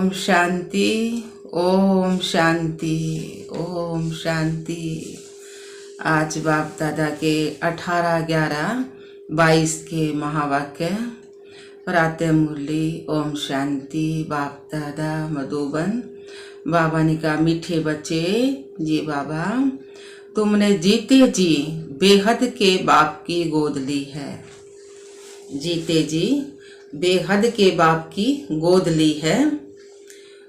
ओम शांति, ओम शांति, ओम शांति। आज बाप दादा के 18/11/22 के महावाक्य प्रातः मुरली। ओम शांति। बाप दादा मधुबन। बाबा ने कहा, मीठे बच्चे जी बाबा, तुमने जीते जी बेहद के बाप की गोद ली है। जीते जी बेहद के बाप की गोद ली है।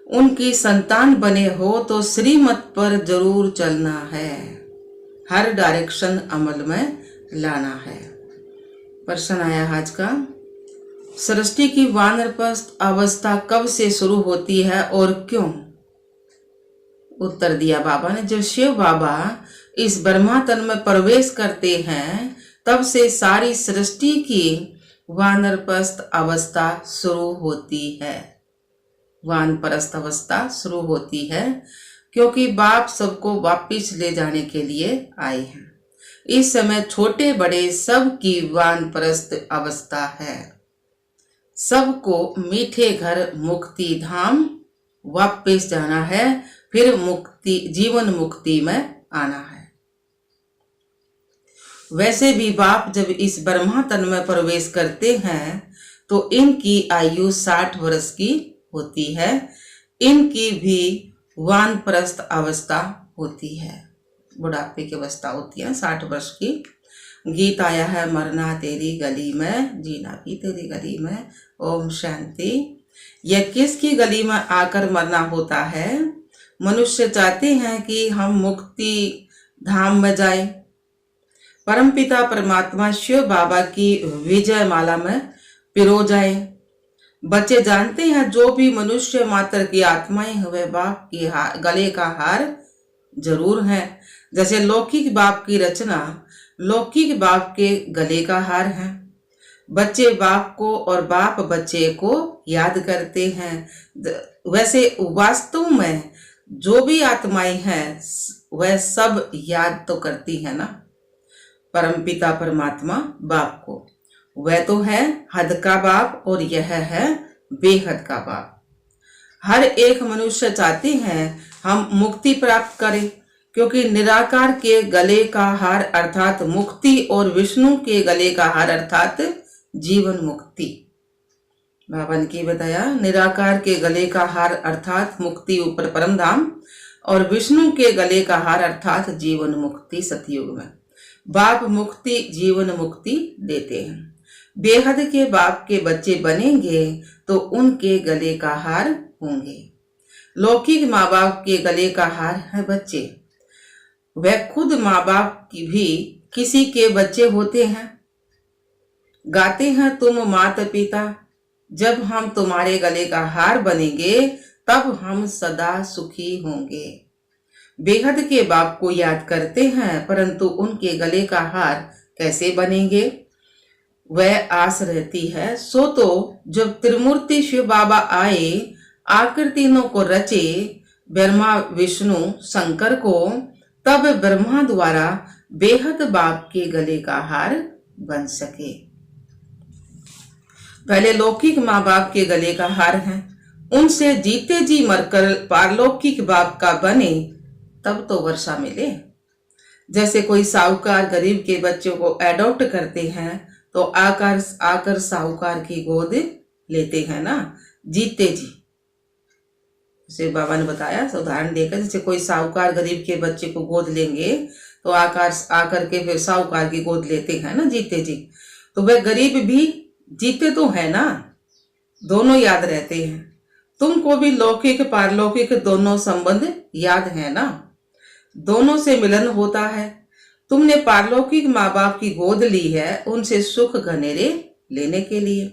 उनकी संतान बने हो तो श्रीमत पर जरूर चलना है, हर डायरेक्शन अमल में लाना है। प्रश्न आया आज का, सृष्टि की वानरप्रस्थ अवस्था कब से शुरू होती है और क्यों? उत्तर दिया बाबा ने, जब शिव बाबा इस ब्रह्मा तन में प्रवेश करते हैं तब से सारी सृष्टि की वानरप्रस्थ अवस्था शुरू होती है। वानप्रस्थ अवस्था शुरू होती है क्योंकि बाप सबको वापिस ले जाने के लिए आए हैं। इस समय छोटे बड़े सब की वानप्रस्थ अवस्था है। सबको मीठे घर मुक्ति धाम वापिस जाना है, फिर मुक्ति जीवन मुक्ति में आना है। वैसे भी बाप जब इस ब्रह्मा तन में प्रवेश करते हैं तो इनकी आयु 60 वर्ष की होती है। इनकी भी वानप्रस्थ अवस्था होती है, बुढ़ापे की अवस्था होती है 60 वर्ष की। गीत आया है, मरना तेरी गली में, जीना भी तेरी गली में। ओम शांति। यह किसकी गली में आकर मरना होता है? मनुष्य चाहते हैं कि हम मुक्ति धाम में जाएं। परमपिता परमात्मा शिव बाबा की विजय माला में पिरो जाए। बच्चे जानते हैं जो भी मनुष्य मात्र की आत्माएं हुए बाप की गले का हार जरूर है। जैसे लौकिक बाप की रचना लौकिक बाप के गले का हार है। बच्चे बाप को और बाप बच्चे को याद करते हैं। वैसे वास्तव में जो भी आत्माएं हैं वह सब याद तो करती है ना परमपिता परमात्मा बाप को। वह तो है हद का बाप और यह है बेहद का बाप। हर एक मनुष्य चाहते हैं हम मुक्ति प्राप्त करें, क्योंकि निराकार के गले का हार अर्थात मुक्ति और विष्णु के गले का हार अर्थात जीवन मुक्ति। बाबा ने की बताया, निराकार के गले का हार अर्थात मुक्ति ऊपर परम धाम और विष्णु के गले का हार अर्थात जीवन मुक्ति सतयुग में। बाप मुक्ति जीवन मुक्ति देते हैं। बेहद के बाप के बच्चे बनेंगे तो उनके गले का हार होंगे। लौकिक माँ बाप के गले का हार है बच्चे। वह खुद माँ बाप की भी किसी के बच्चे होते हैं। गाते हैं, तुम माता पिता, जब हम तुम्हारे गले का हार बनेंगे तब हम सदा सुखी होंगे। बेहद के बाप को याद करते हैं, परंतु उनके गले का हार कैसे बनेंगे वह आस रहती है। सो तो जब त्रिमूर्ति शिव बाबा आए, आकर तीनों को रचे, ब्रह्मा विष्णु शंकर को, तब ब्रह्मा द्वारा बेहद बाप के गले का हार बन सके। पहले लौकिक माँ बाप के गले का हार है, उनसे जीते जी मरकर पारलौकिक बाप का बने तब तो वर्षा मिले। जैसे कोई साहूकार गरीब के बच्चों को एडॉप्ट करते हैं तो आकर साहूकार की गोद लेते हैं ना, जीते जी। जैसे बाबा ने बताया उदाहरण देकर, जैसे कोई साहूकार गरीब के बच्चे को गोद लेंगे तो आकर के फिर साहूकार की गोद लेते हैं ना, जीते जी। तो वह गरीब भी जीते तो है ना, दोनों याद रहते हैं। तुमको भी लौकिक पारलौकिक दोनों संबंध याद है ना, दोनों से मिलन होता है। तुमने पारलौकिक माँ बाप की गोद ली है उनसे सुख घनेरे लेने के लिए।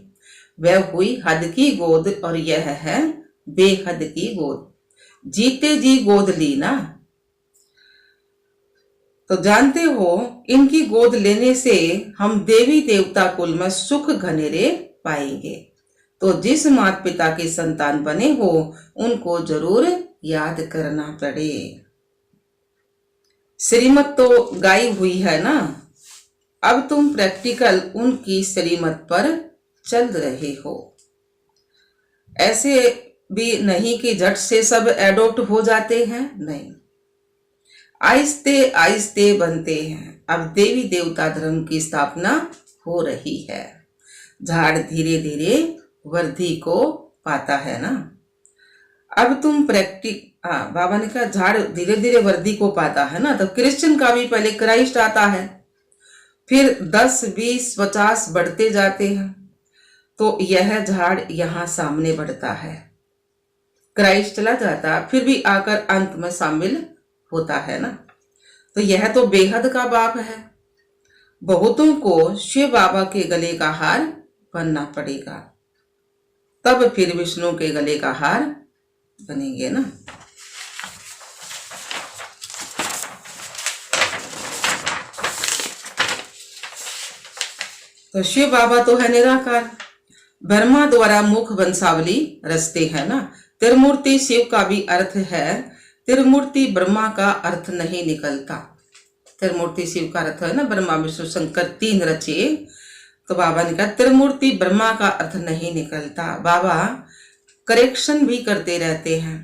वह हुई हद की गोद और यह है बेहद की गोद। जीते जी गोद ली ना, तो जानते हो इनकी गोद लेने से हम देवी देवता कुल में सुख घनेरे पाएंगे। तो जिस माता पिता के संतान बने हो उनको जरूर याद करना पड़े। श्रीमत तो गाई हुई है ना, अब तुम प्रैक्टिकल उनकी श्रीमत पर चल रहे हो। ऐसे भी नहीं कि झट से सब एडॉप्ट हो जाते हैं, नहीं, आहिस्ते आहिस्ते बनते हैं। अब देवी देवता धर्म की स्थापना हो रही है। झाड़ धीरे धीरे वृद्धि को पाता है ना। अब तुम बाबा ने कहा झाड़ धीरे धीरे वृद्धि को पाता है ना, तो क्रिश्चियन का भी पहले क्राइस्ट आता है, फिर 10, 20, 50 बढ़ते जाते हैं, तो यह झाड़ यहाँ सामने बढ़ता है। क्राइस्ट चला जाता, फिर भी आकर अंत में शामिल होता है ना। तो यह तो बेहद का बाप है। बहुतों को शिव बाबा के गले का हार बनना पड़ेगा, तब फिर विष्णु के गले का हार बनेंगे ना। तो शिव बाबा तो है निराकार, ब्रह्मा द्वारा मुख वंशावली रचते हैं ना। त्रिमूर्ति शिव का भी अर्थ है, त्रिमूर्ति ब्रह्मा का अर्थ नहीं निकलता। त्रिमूर्ति शिव का अर्थ है ना, ब्रह्मा विष्णु शंकर 3 रचे, तो बाबा ने कहा त्रिमूर्ति ब्रह्मा का अर्थ नहीं निकलता। बाबा करेक्शन भी करते रहते हैं।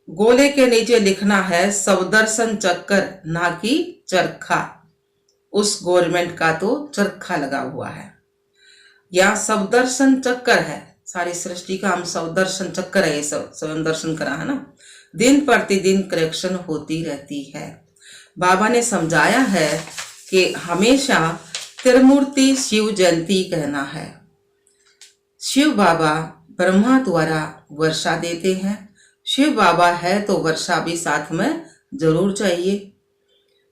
गोले के नीचे लिखना है सवदर्शन चक्कर, ना कि चरखा। उस गवर्नमेंट का तो चरखा लगा हुआ है, यहाँ सवदर्शन चक्कर है। सारी सृष्टि का हम सवदर्शन चक्कर है, ये सब दर्शन करा है ना। दिन प्रतिदिन करेक्शन होती रहती है। बाबा ने समझाया है कि हमेशा त्रिमूर्ति शिव जयंती कहना है। शिव बाबा ब्रह्मा द्वारा वर्षा देते हैं, शिव बाबा है तो वर्षा भी साथ में जरूर चाहिए।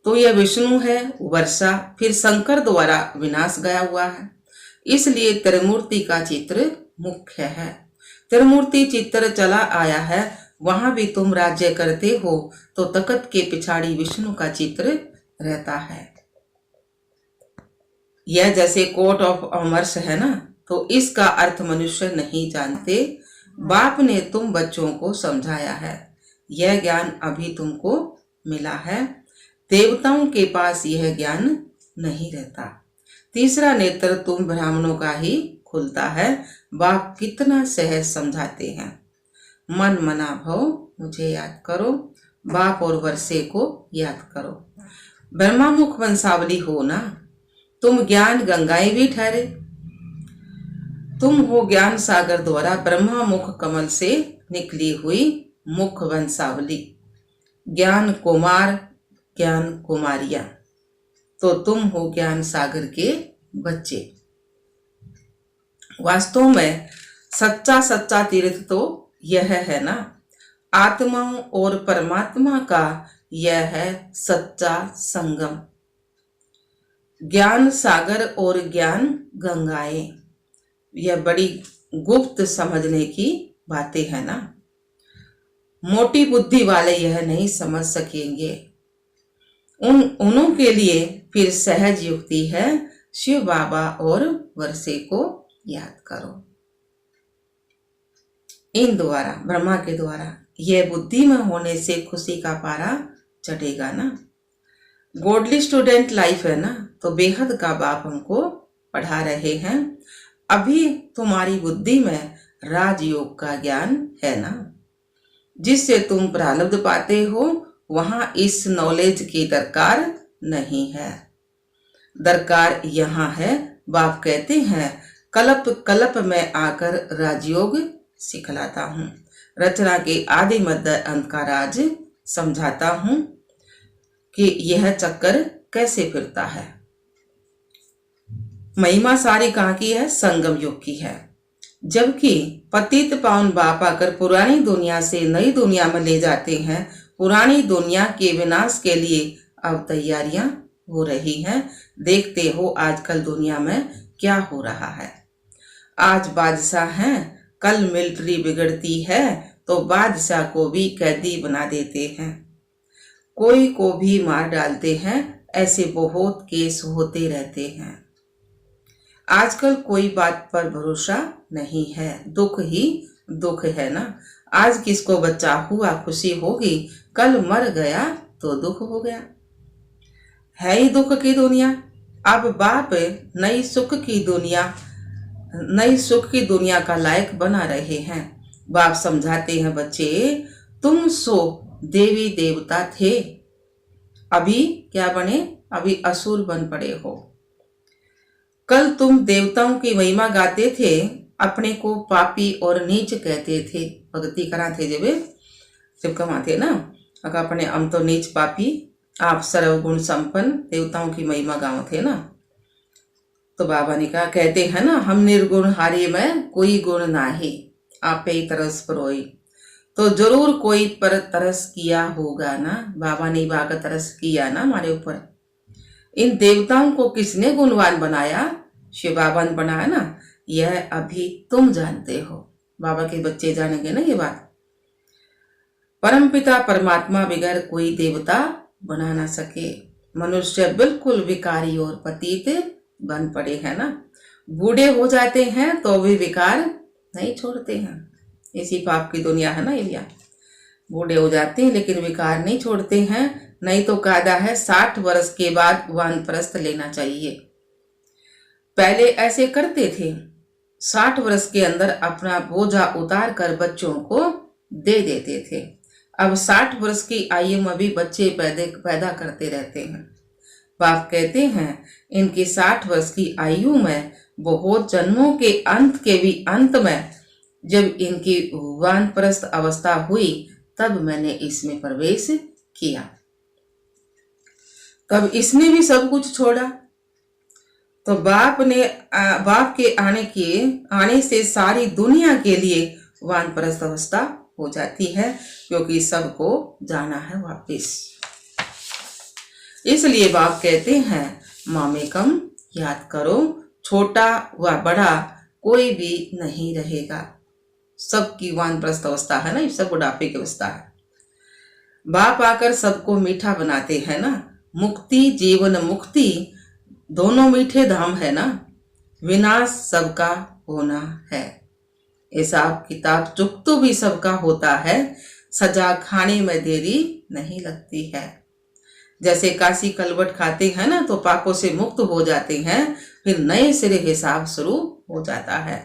तो यह विष्णु है वर्षा, फिर शंकर द्वारा विनाश गया हुआ है, इसलिए त्रिमूर्ति का चित्र मुख्य है। त्रिमूर्ति चित्र चला आया है, वहां भी तुम राज्य करते हो तो तख्त के पिछाड़ी विष्णु का चित्र रहता है। यह जैसे कोर्ट ऑफ अमर्स है ना, तो इसका अर्थ मनुष्य नहीं जानते। बाप ने तुम बच्चों को समझाया है, यह ज्ञान अभी तुमको मिला है। देवताओं के पास यह ज्ञान नहीं रहता। तीसरा नेत्र तुम ब्राह्मणों का ही खुलता है। बाप कितना सहज समझाते हैं। मन मना भव मुझे याद करो, बाप और वर्षे को याद करो। ब्रह्मा मुख वंशावली हो ना, तुम ज्ञान गंगाएं भी ठहरे। तुम हो ज्ञान सागर द्वारा ब्रह्मा मुख कमल से निकली हुई मुख वंशावली। ज्ञान कुमार, ज्ञान कुमारियां, तो तुम हो ज्ञान सागर के बच्चे। वास्तव में सच्चा सच्चा तीर्थ तो यह है ना, आत्माओं और परमात्मा का यह है सच्चा संगम। ज्ञान सागर और ज्ञान गंगाएं, यह बड़ी गुप्त समझने की बातें है ना। मोटी बुद्धि वाले यह नहीं समझ सकेंगे। उन्हों के लिए फिर सहज युक्ति है, शिव बाबा और वर्षे को याद करो। इन द्वारा, ब्रह्मा के द्वारा, यह बुद्धि में होने से खुशी का पारा चढ़ेगा ना। गॉडली स्टूडेंट लाइफ है ना, तो बेहद का बाप हमको पढ़ा रहे हैं। अभी तुम्हारी बुद्धि में राजयोग का ज्ञान है ना, जिससे तुम प्रारब्ध पाते हो। वहां इस नॉलेज की दरकार नहीं है, दरकार यहाँ है। बाप कहते हैं कल्प कल्प में आकर राजयोग सिखलाता हूँ, रचना के आदि मध्य अंत का राज समझाता हूँ कि यह चक्कर कैसे फिरता है। महिमा सारी कहाँ की है? संगम युग की है। जबकि पतित पावन बाप आकर पुरानी दुनिया से नई दुनिया में ले जाते हैं। पुरानी दुनिया के विनाश के लिए अब तैयारियां हो रही हैं। देखते हो आजकल दुनिया में क्या हो रहा है। आज बादशाह हैं, कल मिलिट्री बिगड़ती है तो बादशाह को भी कैदी बना देते हैं, कोई को भी मार डालते हैं। ऐसे बहुत केस होते रहते हैं। आजकल कोई बात पर भरोसा नहीं है, दुख ही दुख है ना। आज किसको बच्चा हुआ खुशी होगी, कल मर गया तो दुख हो गया। है ही दुख की दुनिया। अब बाप नई सुख की दुनिया का लायक बना रहे हैं। बाप समझाते हैं, बच्चे तुम सो देवी देवता थे, अभी क्या बने, अभी असुर बन पड़े हो। कल तुम देवताओं की महिमा गाते थे, अपने को पापी और नीच कहते थे। भक्ति करा थे जब कमाते ना, अगर अपने हम तो नीच पापी, आप सर्वगुण संपन्न देवताओं की महिमा गाँव थे ना। तो बाबा ने कहा, कहते हैं ना, हम निर्गुण हारे में कोई गुण नाही, आपे ही तरस परोई। तो जरूर कोई पर तरस किया होगा ना, बाबा ने बागा तरस किया ना हमारे ऊपर। इन देवताओं को किसने गुणवान बनाया, शिव बाबा ने बनाया ना, यह अभी तुम जानते हो। बाबा के बच्चे जानेंगे ना ये बात। परमपिता परमात्मा बगैर कोई देवता बना ना सके। मनुष्य बिल्कुल विकारी और पतित बन पड़े हैं ना, बूढ़े हो जाते हैं तो भी विकार नहीं छोड़ते हैं। इसी पाप की दुनिया है ना ये भैया, बूढ़े हो जाते हैं लेकिन विकार नहीं छोड़ते हैं। नहीं तो कायदा है 60 वर्ष के बाद वानप्रस्थ लेना चाहिए। पहले ऐसे करते थे, 60 वर्ष के अंदर अपना बोझा उतार कर बच्चों को दे देते थे। अब 60 वर्ष की आयु में भी बच्चे पैदा करते रहते हैं। बाप कहते हैं, इनकी 60 वर्ष की आयु में बहुत जन्मों के अंत के भी अंत में जब इनकी वानप्रस्थ अवस्था हुई, तब मैंने इसमें प्रवेश किया। तब इसने भी सब कुछ छोड़ा। तो बाप के आने से सारी दुनिया के लिए वानप्रस्थ अवस्था हो जाती है, क्योंकि सबको जाना है वापिस। इसलिए बाप कहते हैं, मामेकम याद करो, छोटा व बड़ा कोई भी नहीं रहेगा। सबकी वानप्रस्थ अवस्था है ना, सब बुढ़ापे की अवस्था है। बाप आकर सबको मीठा बनाते हैं ना। मुक्ति जीवन मुक्ति दोनों मीठे धाम है ना। विनाश सबका होना है, हिसाब किताब चुक तो भी सबका होता है। सजा खाने में देरी नहीं लगती है। जैसे काशी कलवट खाते हैं ना, तो पापों से मुक्त हो जाते हैं, फिर नए सिरे हिसाब शुरू हो जाता है।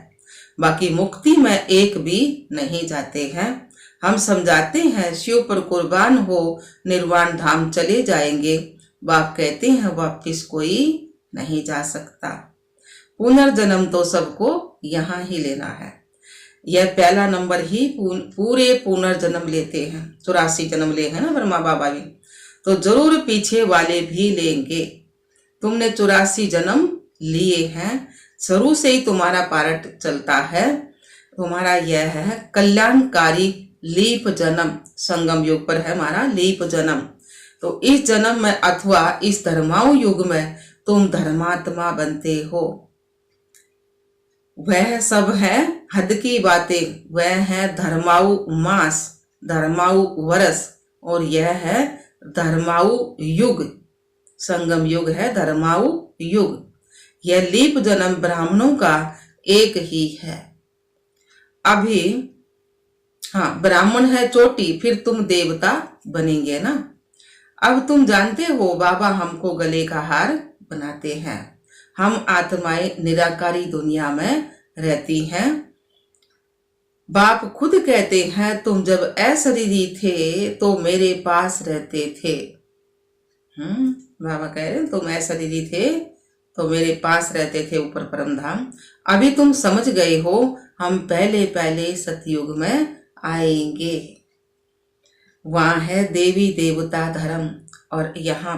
बाकी मुक्ति में एक भी नहीं जाते हैं। हम समझाते हैं, शिव पर कुर्बान हो निर्वाण धाम चले जाएंगे। बाप कहते हैं, वापिस कोई नहीं जा सकता। पुनर्जन्म तो सबको यहाँ ही लेना है। यह पहला नंबर ही पूरे पुनर्जन्म लेते हैं। 84 जन्म ले हैं ना ब्रह्मा बाबा भी, तो जरूर पीछे वाले भी लेंगे। तुमने 84 जन्म लिए हैं, शुरू से ही तुम्हारा पार्ट चलता है। तुम्हारा यह है कल्याणकारी लीप जन्म, संगम युग पर है हमारा लीप जन्म। तो इस जन्म में अथवा इस धर्माऊ युग में तुम धर्मात्मा बनते हो। वह सब है हद की बातें, वह है धर्माऊ मास, धर्माऊ वर्ष, और यह है धर्माऊ युग। संगम युग है धर्माऊ युग। यह लीप जन्म ब्राह्मणों का एक ही है। अभी हाँ, ब्राह्मण है चोटी, फिर तुम देवता बनेंगे ना। अब तुम जानते हो, बाबा हमको गले का हार बनाते हैं। हम आत्माएं निराकारी दुनिया में रहती हैं। बाप खुद कहते हैं, तुम जब अशरीरी थे तो मेरे पास रहते थे। बाबा कह रहे हैं, तुम अशरीरी थे तो मेरे पास रहते थे ऊपर परम धाम। अभी तुम समझ गए हो, हम पहले पहले सतयुग में आएंगे। वहां है देवी देवता धर्म, और यहाँ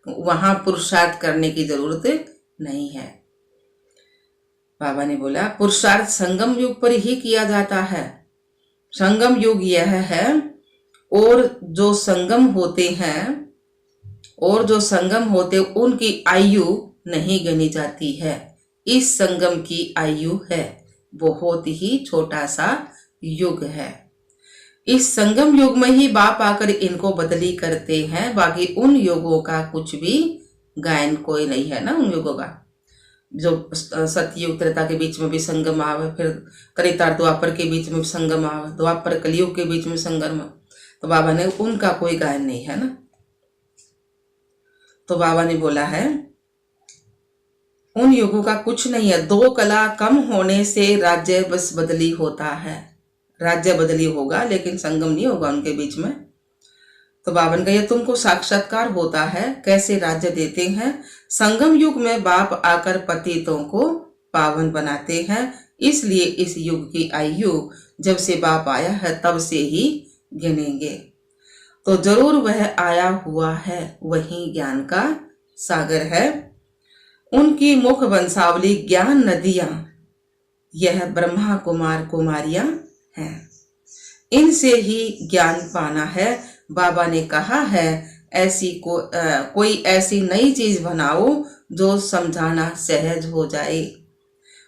वहां पुरुषार्थ करने की जरूरत नहीं है। बाबा ने बोला, पुरुषार्थ संगम युग पर ही किया जाता है। संगम युग यह है, और जो संगम होते उनकी आयु नहीं गनी जाती है। इस संगम की आयु है, बहुत ही छोटा सा युग है। इस संगम युग में ही बाप आकर इनको बदली करते हैं। बाकी उन युगों का कुछ भी गायन कोई नहीं है ना। उन युगों का जो सतयुग त्रेता के बीच में भी संगम आवे, फिर त्रेता द्वापर के बीच में संगम आवे, द्वापर कलयुग के बीच में संगम, तो बाबा ने उनका कोई गायन नहीं है ना। तो बाबा ने बोला है, उन युगों का कुछ नहीं है। 2 कला कम होने से राज्य बस बदली होता है। राज्य बदली होगा लेकिन संगम नहीं होगा उनके बीच में। तो बाबा ने कहा तुमको साक्षात्कार होता है, कैसे राज्य देते हैं। संगम युग में बाप आकर पतितों को पावन बनाते हैं, इसलिए इस युग की आयु जब से बाप आया है तब से ही गिनेंगे। तो जरूर वह आया हुआ है, वही ज्ञान का सागर है। उनकी मुख वंशावली ज्ञान नदियां, यह ब्रह्मा कुमार कुमारियां हैं, इनसे ही ज्ञान पाना है। बाबा ने कहा है कोई ऐसी नई चीज बनाओ जो समझाना सहज हो जाए।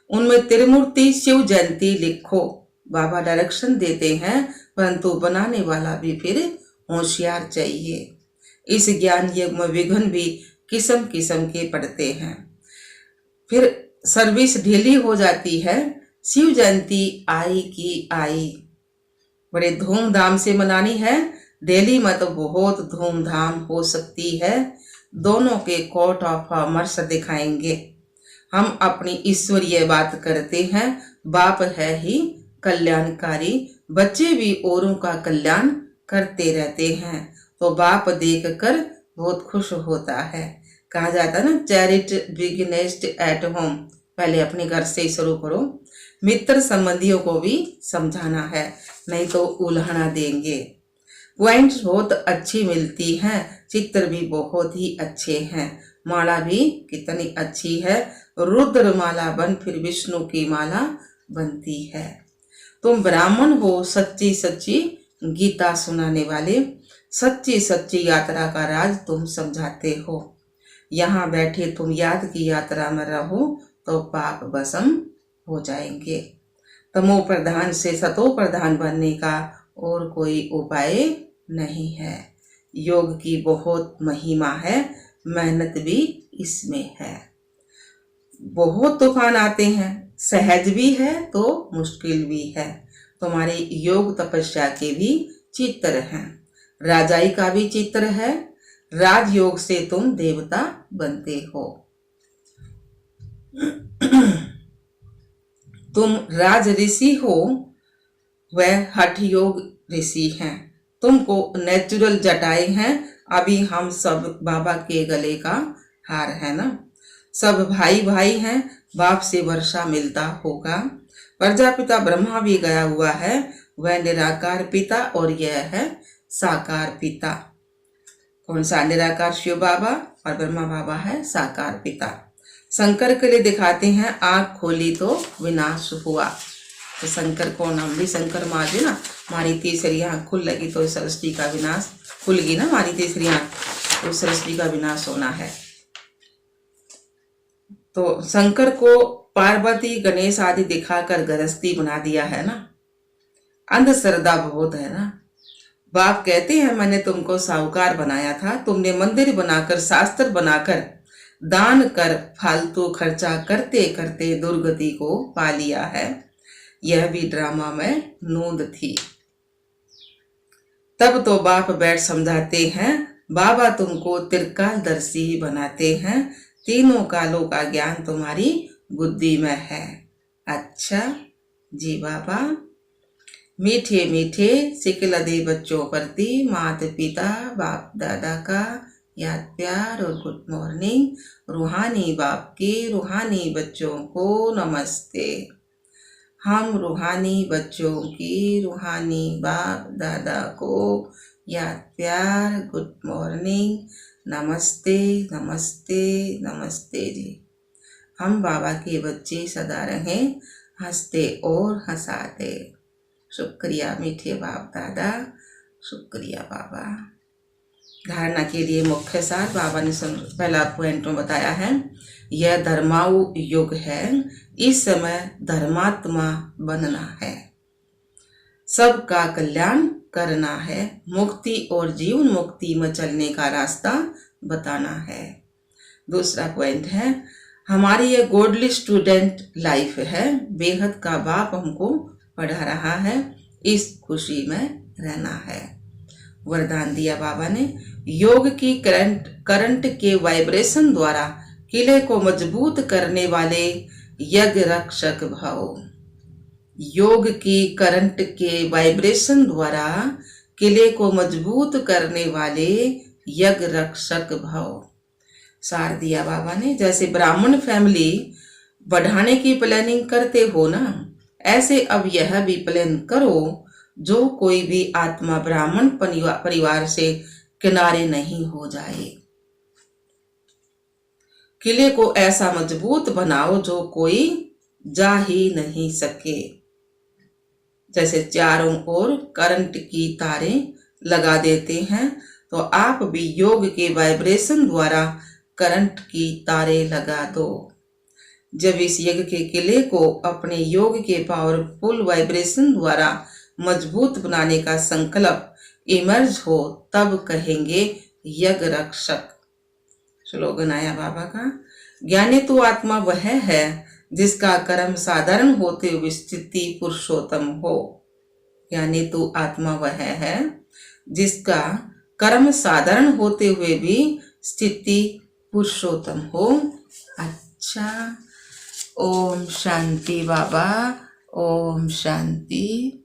उनमें त्रिमूर्ति शिव जयंती लिखो। बाबा डायरेक्शन देते हैं, परंतु बनाने वाला भी फिर होशियार चाहिए। इस ज्ञान युग में विघ्न भी किस्म किस्म के पड़ते हैं, फिर सर्विस ढीली हो जाती है। शिव जयंती आई की आई, बड़े धूमधाम से मनानी है। दिल्ली में तो बहुत धूमधाम हो सकती है। दोनों के कोर्ट ऑफ कॉमर्स दिखाएंगे। हम अपनी ईश्वरीय बात करते हैं, बाप है ही कल्याणकारी, बच्चे भी औरों का कल्याण करते रहते हैं, तो बाप देखकर बहुत खुश होता है। कहा जाता है ना, चैरिटी बिगिन्स एट होम, पहले अपने घर से ही शुरू करो। मित्र संबंधियों को भी समझाना है, नहीं तो उल्हाना देंगे। पॉइंट्स बहुत अच्छी मिलती हैं, चित्र भी बहुत ही अच्छे हैं, माला भी कितनी अच्छी है। रुद्र माला बन फिर विष्णु की माला बनती है। तुम ब्राह्मण हो, सच्ची सच्ची गीता सुनाने वाले, सच्ची सच्ची यात्रा का राज तुम समझाते हो। यहाँ बैठे तुम याद की यात्रा में रहो तो पाप भस्म हो जाएंगे। तमो प्रधान से सतो प्रधान बनने का और कोई उपाय नहीं है। योग की बहुत महिमा है, मेहनत भी इसमें है। बहुत तूफान आते हैं, सहज भी है तो मुश्किल भी है। तुम्हारे योग तपस्या के भी चित्र हैं, राजाई का भी चित्र है। राजयोग से तुम देवता बनते हो। तुम राज ऋषि हो, वह हठ योग ऋषि हैं। तुमको नेचुरल जटाएं हैं, अभी हम सब बाबा के गले का हार है ना। सब भाई भाई हैं, बाप से वर्षा मिलता होगा। प्रजापिता ब्रह्मा भी गया हुआ है, वह निराकार पिता और यह है साकार पिता। कौन सा? निराकार शिव बाबा और ब्रह्मा बाबा है साकार पिता। शंकर के लिए दिखाते हैं, आंख खोली तो विनाश हुआ। तो शंकर को नाम भी शंकर माजे ना, हमारी तीसरी आंख खुल लगी तो सृष्टि का विनाश खुलगी ना, हमारी तीसरी आंख, तो सृष्टि का विनाश होना है। तो शंकर को पार्वती गणेश आदि दिखाकर गृहस्थी बना दिया है ना। अंधश्रद्धा बहुत है ना। बाप कहते हैं मैंने तुमको साहूकार बनाया था, तुमने मंदिर बनाकर शास्त्र बनाकर दान कर फालतू खर्चा करते करते दुर्गति को पा लिया है। यह भी ड्रामा में नूंद थी। तब तो बाप बैठ समझाते हैं, बाबा तुमको त्रिकालदर्शी बनाते हैं, तीनों कालों का ज्ञान तुम्हारी बुद्धि में है। अच्छा जी बाबा, मीठे मीठे सिकल दे बच्चों प्रति माता पिता बाप दादा का याद प्यार और गुड मॉर्निंग। रूहानी बाप के रूहानी बच्चों को नमस्ते। हम रूहानी बच्चों की रूहानी बाप दादा को याद प्यार गुड मॉर्निंग, नमस्ते नमस्ते नमस्ते जी। हम बाबा के बच्चे सदा रहें हंसते और हंसाते। शुक्रिया मीठे बाप दादा, शुक्रिया बाबा। धारणा के लिए मुख्य सार बाबा ने पहला पॉइंट में बताया है, यह धर्माऊ युग है, इस समय धर्मात्मा बनना है, सबका कल्याण करना है, मुक्ति और जीवन मुक्ति में चलने का रास्ता बताना है। दूसरा पॉइंट है, हमारी ये गॉडली स्टूडेंट लाइफ है, बेहद का बाप हमको पढ़ा रहा है, इस खुशी में रहना है। वरदान दिया बाबा ने, योग की करंट के वाइब्रेशन द्वारा किले को मजबूत करने वाले यज्ञ रक्षक भव। योग की करंट के वाइब्रेशन द्वारा किले को मजबूत करने वाले यज्ञ रक्षक भव। सार दिया बाबा ने। जैसे ब्राह्मण फैमिली बढ़ाने की प्लानिंग करते हो ना, ऐसे अब यह भी प्लान करो जो कोई भी आत्मा ब्राह्मण परिवार से किनारे नहीं हो जाए। किले को ऐसा मजबूत बनाओ जो कोई जा ही नहीं सके। जैसे चारों ओर करंट की तारें लगा देते हैं, तो आप भी योग के वाइब्रेशन द्वारा करंट की तारें लगा दो। जब इस यज्ञ के किले को अपने योग के पावरफुल वाइब्रेशन द्वारा मजबूत बनाने का संकल्प इमर्ज हो, तब कहेंगे यज्ञ रक्षक। स्लोगन आया बाबा का। ज्ञानी तो आत्मा वह है जिसका कर्म साधारण होते हुए स्थिति पुरुषोत्तम हो। ज्ञानी तो आत्मा वह है जिसका कर्म साधारण होते हुए भी स्थिति पुरुषोत्तम हो। अच्छा, ओम शांति बाबा, ओम शांति।